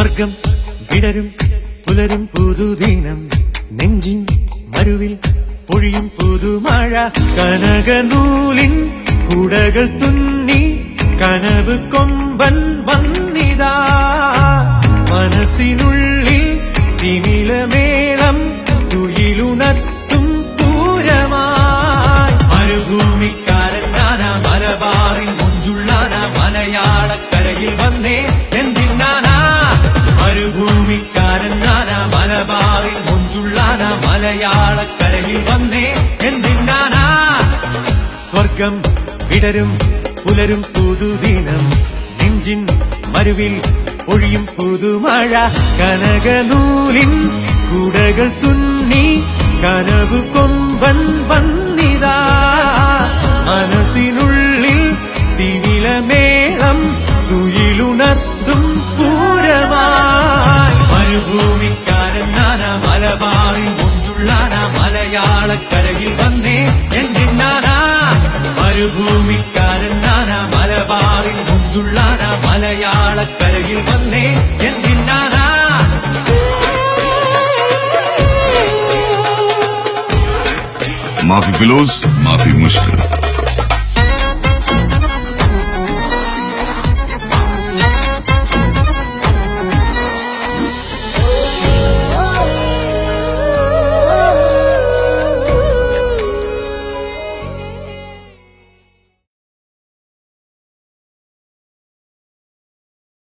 സ്വർഗം വിടരും പുലരും പുതുദിനം നെഞ്ചിൻ മരുവിൽ പൊഴിയും പുതുമഴ കനകനൂലിൻ കുടകൾ തുന്നി കനവ് കൊമ്പൻ വന്നിതാ മനസ്സിനുള്ളിൽ തിമിലമേളം തുയിലുണർത്തും പൂരമായി മരുഭൂമിക്കാരൻ നാനാ മലബാറിൻ മുഞ്ചുള്ളാനാ മലയാളക്കരയിൽ വന്നേ എന്തിനാനാ മരുഭൂമിക്കാരൻ നാനാ മലബാറിൻ മുഞ്ചുള്ളാനാ മലയാളക്കരയിൽ വന്നേ എന്തിനാനാ സ്വർഗം വിടരും പുലരും പുതുദിനം നെഞ്ചിൻ മരുവിൽ ഒഴിയും പുതുമഴ കനകനൂലിൻ കുടകൾ തുന്നി കനവ് കൊമ്പൻ വന്നിതാ മനസ്സിനുള്ളിൽ തിമിലമേളം തുയിലുണർത്തും പൂരമായി മരുഭൂമിക്കാരൻ നാനാ മലബാറിൽ മുഞ്ചുള്ളാനാ മലയാളക്കരയിൽ വന്നേ എന്തിനാനാ മരുഭൂമിക്കാരൻ നാനാ മലബാറിൽ മുഞ്ചുള്ളാനാ മലയാളക്കരയിൽ വന്നേ എന്തിനാനാ माफी फिलोज माफी मुश्किल